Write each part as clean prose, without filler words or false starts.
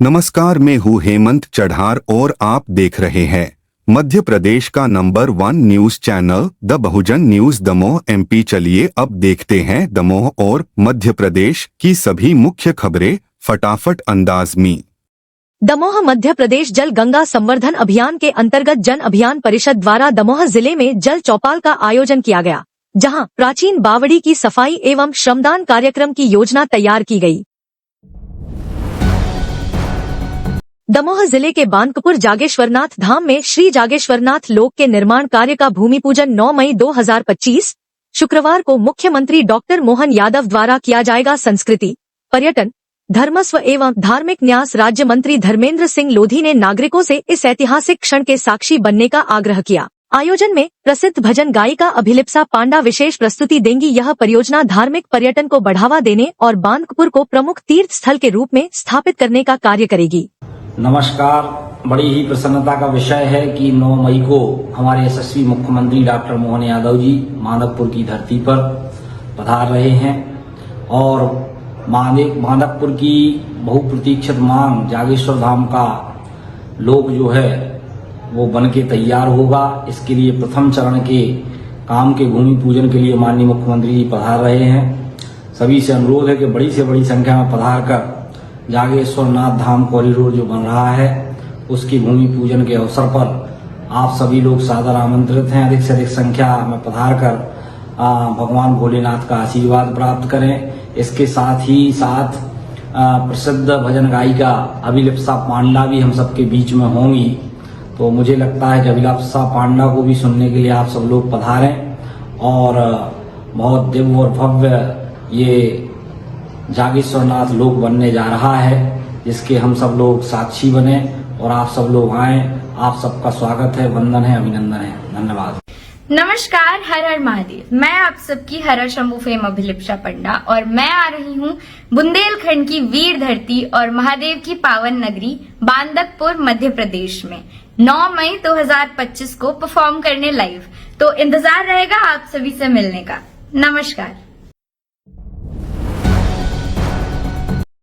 नमस्कार, मैं हूँ हेमंत चढ़ार और आप देख रहे हैं मध्य प्रदेश का number 1 news channel the Bahujan news Damoh MP। चलिए अब देखते हैं दमोह और मध्य प्रदेश की सभी मुख्य खबरें फटाफट अंदाज में। दमोह मध्य प्रदेश जल गंगा संवर्धन अभियान के अंतर्गत जन अभियान परिषद द्वारा दमोह जिले में जल चौपाल का आयोजन किया गया, जहां प्राचीन बावड़ी की सफाई एवं श्रमदान कार्यक्रम की योजना तैयार की गई। दमोह जिले के बांकपुर जागेश्वरनाथ धाम में श्री जागेश्वरनाथ लोक के निर्माण कार्य का भूमि पूजन 9 मई 2025 शुक्रवार को मुख्यमंत्री डॉक्टर मोहन यादव द्वारा किया जाएगा। संस्कृति, पर्यटन, धर्मस्व एवं धार्मिक न्यास राज्य मंत्री धर्मेंद्र सिंह लोधी ने नागरिकों से इस ऐतिहासिक क्षण के साक्षी बनने का आग्रह किया। आयोजन में प्रसिद्ध भजन गायिका अभिलिप्सा पांडा विशेष प्रस्तुति देंगी। यह परियोजना धार्मिक पर्यटन को बढ़ावा देने और बांकपुर को प्रमुख तीर्थ स्थल के रूप में स्थापित करने का कार्य करेगी। नमस्कार, बड़ी ही प्रसन्नता का विषय है कि 9 मई को हमारे यशस्वी मुख्यमंत्री डॉक्टर मोहन यादव जी माधवपुर की धरती पर पधार रहे हैं और माधवपुर की बहुप्रतीक्षित मांग जागेश्वर धाम का लोक जो है वो बन के तैयार होगा। इसके लिए प्रथम चरण के काम के भूमि पूजन के लिए माननीय मुख्यमंत्री जी पधार रहे हैं। सभी से अनुरोध है कि बड़ी से बड़ी संख्या में पधार कर जागेश्वरनाथ धाम कॉरिडोर जो बन रहा है उसकी भूमि पूजन के अवसर पर आप सभी लोग सादर आमंत्रित हैं। अधिक से अधिक संख्या में पधार कर भगवान भोलेनाथ का आशीर्वाद प्राप्त करें। इसके साथ ही साथ प्रसिद्ध भजन गायिका अभिलिप्सा पांडा भी हम सबके बीच में होंगी, तो मुझे लगता है कि अभिलिप्सा पांडा को भी सुनने के लिए आप सब लोग पधारें और बहुत दिव्य और भव्य ये जागेश्वरनाथ लोक बनने जा रहा है, जिसके हम सब लोग साक्षी बने और आप सब लोग आए। आप सबका स्वागत है, वंदन है, अभिनंदन है, धन्यवाद। नमस्कार, हर हर महादेव। मैं आप सबकी हर हर शंभू फेम अभिलिप्सा पंडा और मैं आ रही हूँ बुंदेलखंड की वीर धरती और महादेव की पावन नगरी बांदकपुर मध्य प्रदेश में 9 मई 2025 को परफॉर्म करने लाइव। तो इंतजार रहेगा आप सभी से मिलने का। नमस्कार।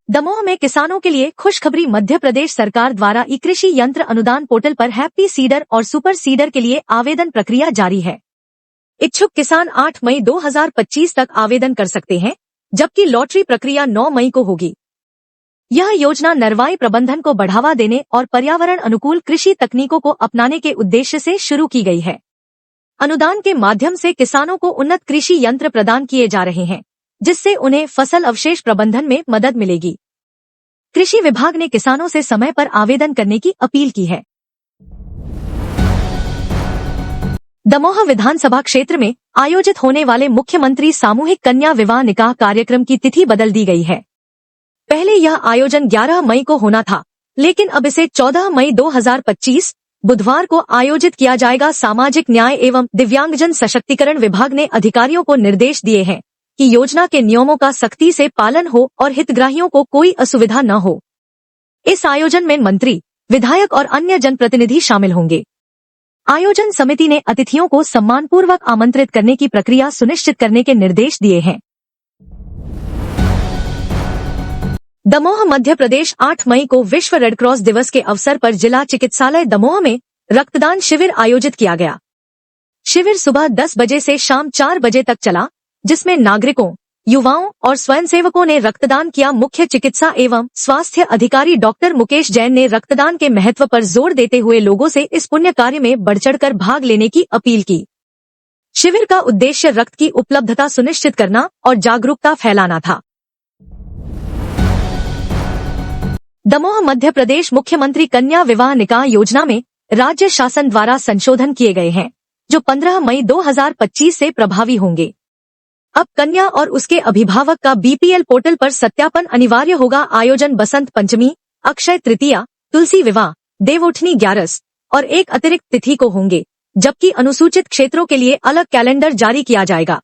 दमोह में किसानों के लिए खुशखबरी। मध्य प्रदेश सरकार द्वारा ई कृषि यंत्र अनुदान पोर्टल पर हैप्पी सीडर और सुपर सीडर के लिए आवेदन प्रक्रिया जारी है। इच्छुक किसान 8 मई 2025 तक आवेदन कर सकते हैं, जबकि लॉटरी प्रक्रिया 9 मई को होगी। यह योजना नरवाई प्रबंधन को बढ़ावा देने और पर्यावरण अनुकूल कृषि तकनीकों को अपनाने के उद्देश्य से शुरू की गई है। अनुदान के माध्यम से किसानों को उन्नत कृषि यंत्र प्रदान किए जा रहे हैं, जिससे उन्हें फसल अवशेष प्रबंधन में मदद मिलेगी। कृषि विभाग ने किसानों से समय पर आवेदन करने की अपील की है। दमोह विधानसभा क्षेत्र में आयोजित होने वाले मुख्यमंत्री सामूहिक कन्या विवाह निकाह कार्यक्रम की तिथि बदल दी गई है। पहले यह आयोजन 11 मई को होना था, लेकिन अब इसे 14 मई 2025 बुधवार को आयोजित किया जाएगा। सामाजिक न्याय एवं दिव्यांगजन सशक्तिकरण विभाग ने अधिकारियों को निर्देश दिए हैं कि योजना के नियमों का सख्ती से पालन हो और हितग्राहियों को कोई असुविधा न हो। इस आयोजन में मंत्री, विधायक और अन्य जनप्रतिनिधि शामिल होंगे। आयोजन समिति ने अतिथियों को सम्मानपूर्वक आमंत्रित करने की प्रक्रिया सुनिश्चित करने के निर्देश दिए हैं। दमोह मध्य प्रदेश 8 मई को विश्व रेडक्रॉस दिवस के अवसर पर जिला चिकित्सालय दमोह में रक्तदान शिविर आयोजित किया गया। शिविर सुबह 10 बजे से शाम 4 बजे तक चला, जिसमें नागरिकों, युवाओं और स्वयंसेवकों ने रक्तदान किया। मुख्य चिकित्सा एवं स्वास्थ्य अधिकारी डॉक्टर मुकेश जैन ने रक्तदान के महत्व पर जोर देते हुए लोगों से इस पुण्य कार्य में बढ़चढ़कर भाग लेने की अपील की। शिविर का उद्देश्य रक्त की उपलब्धता सुनिश्चित करना और जागरूकता फैलाना था। दमोह मध्य प्रदेश मुख्यमंत्री कन्या विवाह निकाह योजना में राज्य शासन द्वारा संशोधन किए गए हैं, जो 15 मई 2025 से प्रभावी होंगे। अब कन्या और उसके अभिभावक का BPL पोर्टल पर सत्यापन अनिवार्य होगा। आयोजन बसंत पंचमी, अक्षय तृतीया, तुलसी विवाह, देवउठनी 11 और एक अतिरिक्त तिथि को होंगे, जबकि अनुसूचित क्षेत्रों के लिए अलग कैलेंडर जारी किया जाएगा।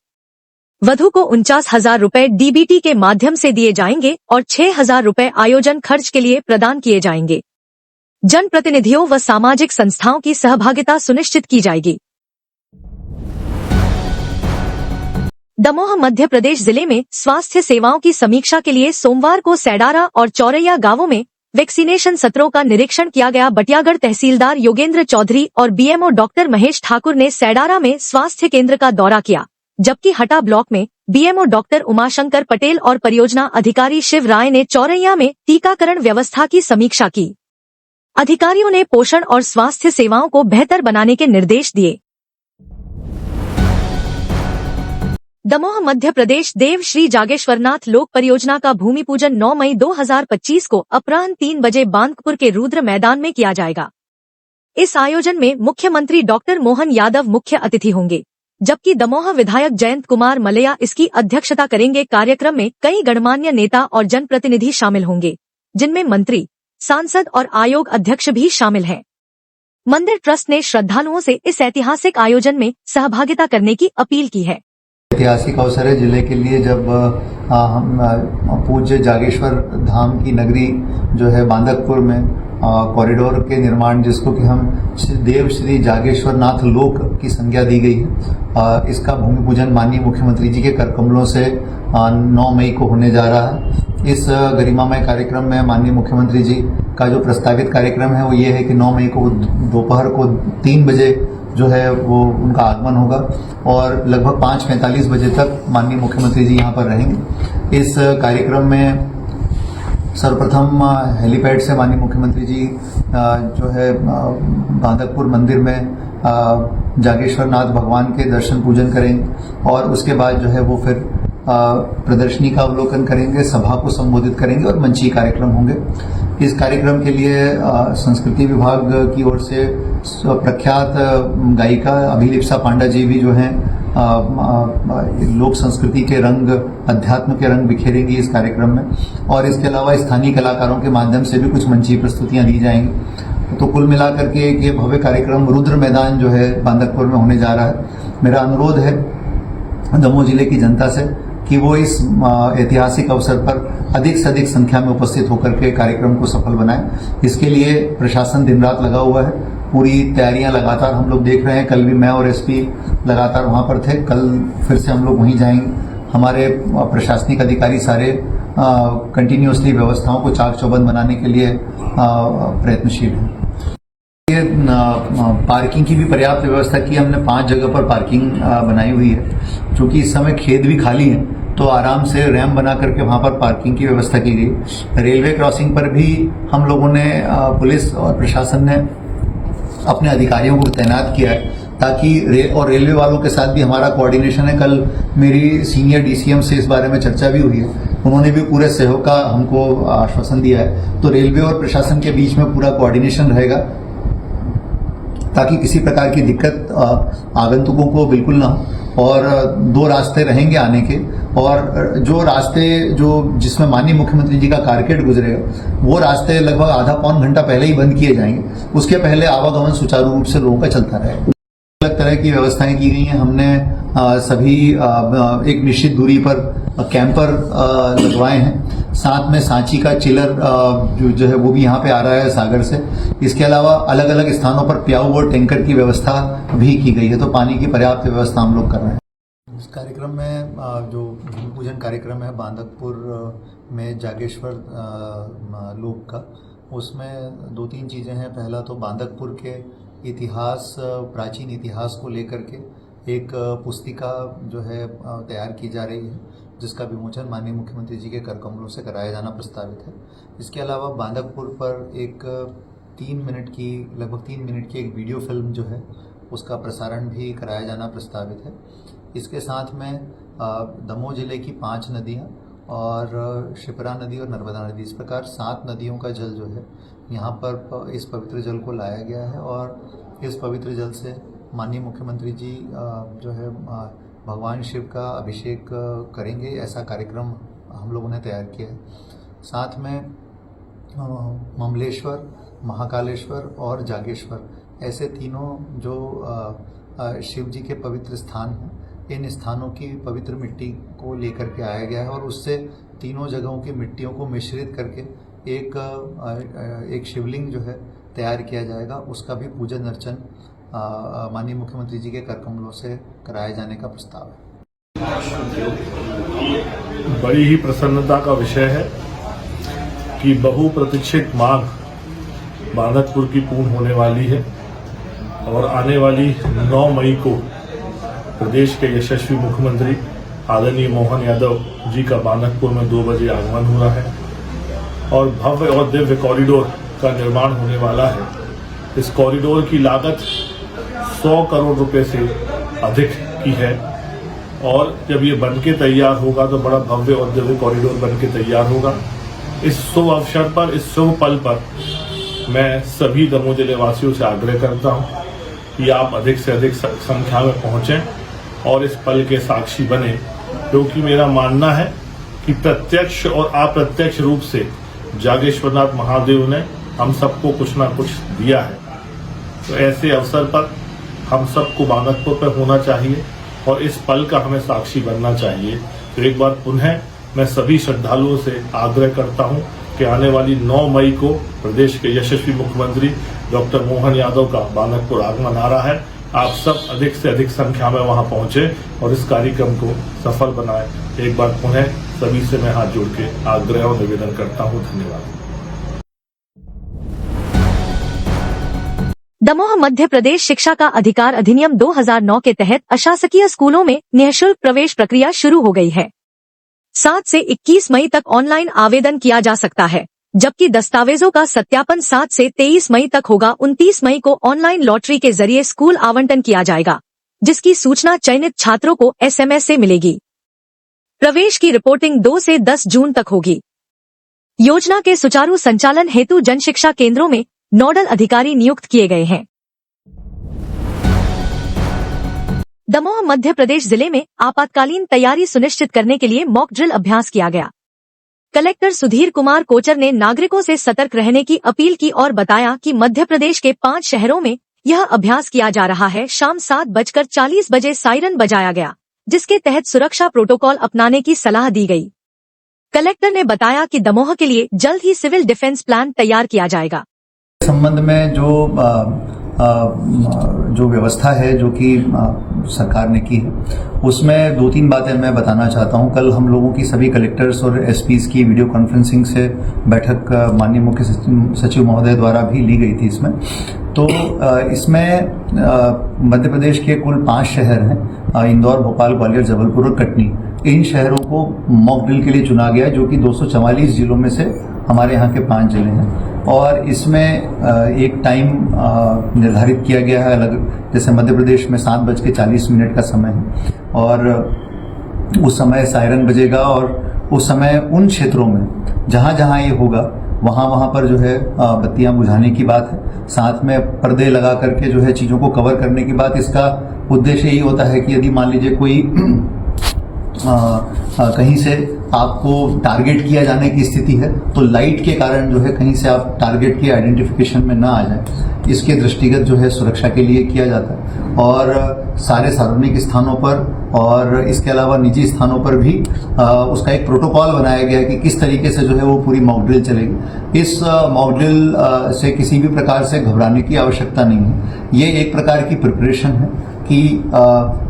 वधु को 49,000 रुपए DBT के माध्यम से दिए जाएंगे और 6,000 रुपए आयोजन खर्च के लिए प्रदान किए जाएंगे। जनप्रतिनिधियों व सामाजिक संस्थाओं की सहभागिता सुनिश्चित की जाएगी। दमोह मध्य प्रदेश जिले में स्वास्थ्य सेवाओं की समीक्षा के लिए सोमवार को सैडारा और चौरैया गांवों में वैक्सीनेशन सत्रों का निरीक्षण किया गया। बटियागढ़ तहसीलदार योगेंद्र चौधरी और बीएमओ डॉक्टर महेश ठाकुर ने सैडारा में स्वास्थ्य केंद्र का दौरा किया, जबकि हटा ब्लॉक में बीएमओ डॉक्टर उमाशंकर पटेल और परियोजना अधिकारी शिव राय ने चौरैया में टीकाकरण व्यवस्था की समीक्षा की। अधिकारियों ने पोषण और स्वास्थ्य सेवाओं को बेहतर बनाने के निर्देश दिए। दमोह मध्य प्रदेश देव श्री जागेश्वरनाथ लोक परियोजना का भूमि पूजन 9 मई 2025 को अपराह्न 3 बजे बांदपुर के रुद्र मैदान में किया जाएगा। इस आयोजन में मुख्यमंत्री डॉक्टर मोहन यादव मुख्य अतिथि होंगे, जबकि दमोह विधायक जयंत कुमार मलैया इसकी अध्यक्षता करेंगे। कार्यक्रम में कई गणमान्य नेता और जनप्रतिनिधि शामिल होंगे, जिनमें मंत्री, सांसद और आयोग अध्यक्ष भी शामिल हैं। मंदिर ट्रस्ट ने श्रद्धालुओं से इस ऐतिहासिक आयोजन में सहभागिता करने की अपील की है। ऐतिहासिक अवसर है जिले के लिए, जब हम पूज्य जागेश्वर धाम की नगरी जो है बांदकपुर में कॉरिडोर के निर्माण, जिसको कि हम देव श्री जागेश्वरनाथ लोक की संज्ञा दी गई है, इसका भूमि पूजन माननीय मुख्यमंत्री जी के कर कमलों से 9 मई को होने जा रहा है। इस गरिमामय कार्यक्रम में माननीय मुख्यमंत्री जी का जो प्रस्तावित कार्यक्रम है वो ये है कि 9 मई को दोपहर को 3 बजे जो है वो उनका आगमन होगा और लगभग 5:45 बजे तक माननीय मुख्यमंत्री जी यहाँ पर रहेंगे। इस कार्यक्रम में सर्वप्रथम हेलीपैड से माननीय मुख्यमंत्री जी जो है बांदकपुर मंदिर में जागेश्वरनाथ भगवान के दर्शन पूजन करेंगे और उसके बाद जो है वो फिर प्रदर्शनी का अवलोकन करेंगे, सभा को संबोधित करेंगे और मंची कार्यक्रम होंगे। इस कार्यक्रम के लिए संस्कृति विभाग की ओर से प्रख्यात गायिका अभिलिप्सा पांडा जी भी जो हैं लोक संस्कृति के रंग, अध्यात्म के रंग बिखेरेंगी इस कार्यक्रम में और इसके अलावा स्थानीय कलाकारों के माध्यम से भी कुछ मंची प्रस्तुतियां दी जाएंगी। तो कुल मिलाकर के ये भव्य कार्यक्रम रुद्र मैदान जो है बांदकपुर में होने जा रहा है। मेरा अनुरोध है दमोह जिले की जनता से कि वो इस ऐतिहासिक अवसर पर अधिक से अधिक संख्या में उपस्थित होकर के कार्यक्रम को सफल बनाएं। इसके लिए प्रशासन दिन रात लगा हुआ है, पूरी तैयारियां लगातार हम लोग देख रहे हैं। कल भी मैं और एसपी लगातार वहां पर थे, कल फिर से हम लोग वहीं जाएंगे। हमारे प्रशासनिक अधिकारी सारे कंटिन्यूअसली व्यवस्थाओं को चाक चौबंद बनाने के लिए प्रयत्नशील हैं। पार्किंग की भी पर्याप्त व्यवस्था की हमने, 5 जगह पर पार्किंग बनाई हुई है। चूंकि इस समय खेत भी खाली है तो आराम से रैंप बना करके वहां पर पार्किंग की व्यवस्था की गई। रेलवे क्रॉसिंग पर भी हम लोगों ने, पुलिस और प्रशासन ने अपने अधिकारियों को तैनात किया है ताकि रेलवे वालों के साथ भी हमारा कोऑर्डिनेशन है। कल मेरी सीनियर डीसीएम से इस बारे में चर्चा भी हुई है, उन्होंने भी पूरे सहयोग का हमको आश्वासन दिया है। तो रेलवे और प्रशासन के बीच में पूरा कोऑर्डिनेशन रहेगा ताकि किसी प्रकार की दिक्कत आगंतुकों को बिल्कुल ना हो। और 2 रास्ते रहेंगे आने के, और जो रास्ते जिसमें माननीय मुख्यमंत्री जी का कारकेड गुजरेगा वो रास्ते लगभग आधा पौन घंटा पहले ही बंद किए जाएंगे। उसके पहले आवागमन सुचारू रूप से लोगों का चलता रहेगा। अलग तरह की व्यवस्थाएं की गई हैं। हमने सभी एक निश्चित दूरी पर कैंपर लगवाए हैं। साथ में सांची का चिलर जो है वो भी यहाँ पे आ रहा है सागर से। इसके अलावा अलग अलग स्थानों पर प्याऊ और टैंकर की व्यवस्था भी की गई है, तो पानी की पर्याप्त व्यवस्था हम लोग कर रहे हैं। इस कार्यक्रम में जो भूमि पूजन कार्यक्रम है बांदकपुर में जागेश्वर लोक का, उसमें 2-3 चीज़ें हैं। पहला तो बांदकपुर के इतिहास, प्राचीन इतिहास को लेकर के एक पुस्तिका जो है तैयार की जा रही है, जिसका विमोचन माननीय मुख्यमंत्री जी के कर कमलों से कराया जाना प्रस्तावित है। इसके अलावा बांदकपुर पर एक लगभग 3 मिनट की एक वीडियो फिल्म जो है उसका प्रसारण भी कराया जाना प्रस्तावित है। इसके साथ में दमोह जिले की 5 नदियाँ और शिप्रा नदी और नर्मदा नदी, इस प्रकार 7 नदियों का जल जो है यहाँ पर इस पवित्र जल को लाया गया है और इस पवित्र जल से माननीय मुख्यमंत्री जी जो है भगवान शिव का अभिषेक करेंगे। ऐसा कार्यक्रम हम लोगों ने तैयार किया है। साथ में ममलेश्वर, महाकालेश्वर और जागेश्वर, ऐसे तीनों जो शिव जी के पवित्र स्थान हैं, इन स्थानों की पवित्र मिट्टी को लेकर के आया गया है और उससे तीनों जगहों की मिट्टियों को मिश्रित करके एक शिवलिंग जो है तैयार किया जाएगा। उसका भी पूजन अर्चन माननीय मुख्यमंत्री जी के कर कमलों से कराए जाने का प्रस्ताव है। बड़ी ही प्रसन्नता का विषय है की बहुप्रतीक्षित मांग बांदकपुर की पूर्ण होने वाली है और आने वाली 9 मई को प्रदेश के यशस्वी मुख्यमंत्री आदरणीय मोहन यादव जी का बांदकपुर में 2 बजे आगमन हो रहा है और भव्य और दिव्य कॉरिडोर का निर्माण होने वाला है। इस कॉरिडोर की लागत 100 करोड़ रुपए से अधिक की है और जब ये बन के तैयार होगा तो बड़ा भव्य और दिव्य कॉरिडोर बन के तैयार होगा। इस शुभ अवसर पर, इस शुभ पल पर मैं सभी दमोह जिले वासियों से आग्रह करता हूं कि आप अधिक से अधिक संख्या में पहुंचें और इस पल के साक्षी बने, क्योंकि मेरा मानना है कि प्रत्यक्ष और अप्रत्यक्ष रूप से जागेश्वरनाथ महादेव ने हम सबको कुछ ना कुछ दिया है। तो ऐसे अवसर पर हम सबको बांदकपुर पर होना चाहिए और इस पल का हमें साक्षी बनना चाहिए। तो एक बार पुनः मैं सभी श्रद्धालुओं से आग्रह करता हूं कि आने वाली 9 मई को प्रदेश के यशस्वी मुख्यमंत्री डॉक्टर मोहन यादव का बांदकपुर आगमन आ रहा है। आप सब अधिक से अधिक संख्या में वहां पहुंचे और इस कार्यक्रम को सफल बनाएं। एक बार पुनः सभी से मैं हाथ जोड़ के आग्रह और निवेदन करता हूं। धन्यवाद। दमोह मध्य प्रदेश शिक्षा का अधिकार अधिनियम 2009 के तहत अशासकीय स्कूलों में निःशुल्क प्रवेश प्रक्रिया शुरू हो गई है। 7 से 21 मई तक ऑनलाइन आवेदन किया जा सकता है, जबकि दस्तावेजों का सत्यापन 7 से 23 मई तक होगा। 29 मई को ऑनलाइन लॉटरी के जरिए स्कूल आवंटन किया जाएगा, जिसकी सूचना चयनित छात्रों को SMS से मिलेगी। प्रवेश की रिपोर्टिंग 2 से 10 जून तक होगी। योजना के सुचारू संचालन हेतु जनशिक्षा केंद्रों में नोडल अधिकारी नियुक्त किए गए हैं। दमोह मध्य प्रदेश जिले में आपातकालीन तैयारी सुनिश्चित करने के लिए मॉक ड्रिल अभ्यास किया गया। कलेक्टर सुधीर कुमार कोचर ने नागरिकों से सतर्क रहने की अपील की और बताया कि मध्य प्रदेश के 5 शहरों में यह अभ्यास किया जा रहा है। शाम 7:40 बजे सायरन बजाया गया, जिसके तहत सुरक्षा प्रोटोकॉल अपनाने की सलाह दी गई। कलेक्टर ने बताया कि दमोह के लिए जल्द ही सिविल डिफेंस प्लान तैयार किया जाएगा। संबंध में जो व्यवस्था है जो कि सरकार ने की है, उसमें 2-3 बातें मैं बताना चाहता हूं। कल हम लोगों की सभी कलेक्टर्स और एसपीज की वीडियो कॉन्फ्रेंसिंग से बैठक माननीय मुख्य सचिव महोदय द्वारा भी ली गई थी। इसमें तो इसमें मध्य प्रदेश के कुल 5 शहर हैं, इंदौर, भोपाल, ग्वालियर, जबलपुर और कटनी। इन शहरों को मॉक ड्रिल के लिए चुना गया, जो कि 244 जिलों में से हमारे यहाँ के 5 जिले हैं। और इसमें एक टाइम निर्धारित किया गया है अलग, जैसे मध्य प्रदेश में 7:40 का समय है और उस समय सायरन बजेगा और उस समय उन क्षेत्रों में जहां जहां ये होगा वहां पर जो है बत्तियां बुझाने की बात है। साथ में पर्दे लगा करके जो है चीजों को कवर करने की बात। इसका उद्देश्य यही होता है कि यदि मान लीजिए कोई कहीं से आपको टारगेट किया जाने की स्थिति है तो लाइट के कारण जो है कहीं से आप टारगेट के आइडेंटिफिकेशन में ना आ जाए, इसके दृष्टिगत जो है सुरक्षा के लिए किया जाता है। और सारे सार्वजनिक स्थानों पर और इसके अलावा निजी स्थानों पर भी उसका एक प्रोटोकॉल बनाया गया है कि किस तरीके से जो है वो पूरी मॉक ड्रिल चलेगी। इस मॉक ड्रिल से किसी भी प्रकार से घबराने की आवश्यकता नहीं है। ये एक प्रकार की प्रिपरेशन है कि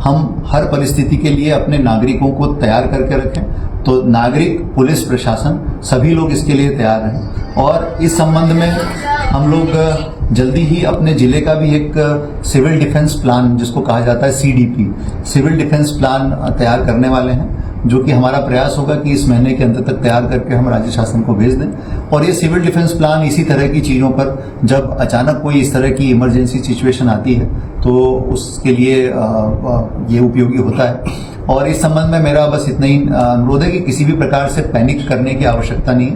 हम हर परिस्थिति के लिए अपने नागरिकों को तैयार करके रखें। तो नागरिक, पुलिस प्रशासन सभी लोग इसके लिए तैयार हैं। और इस संबंध में हम लोग जल्दी ही अपने जिले का भी एक सिविल डिफेंस प्लान, जिसको कहा जाता है CDP, सिविल डिफेंस प्लान तैयार करने वाले हैं, जो कि हमारा प्रयास होगा कि इस महीने के अंत तक तैयार करके हम राज्य शासन को भेज दें। और ये सिविल डिफेंस प्लान इसी तरह की चीजों पर, जब अचानक कोई इस तरह की इमरजेंसी सिचुएशन आती है तो उसके लिए ये उपयोगी होता है। और इस संबंध में मेरा बस इतना ही अनुरोध है कि किसी भी प्रकार से पैनिक करने की आवश्यकता नहीं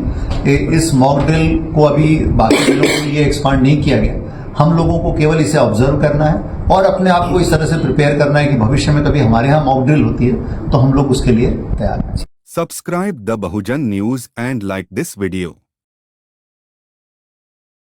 है। इस मॉक ड्रिल को अभी बाकी जिलों के लिए एक्सपांड नहीं किया गया। हम लोगों को केवल इसे ऑब्जर्व करना है और अपने आप को इस तरह से प्रिपेयर करना है कि भविष्य में कभी हमारे यहाँ मॉक ड्रिल होती है तो हम लोग उसके लिए तैयार हैं। Subscribe the Bahujan News and like this video.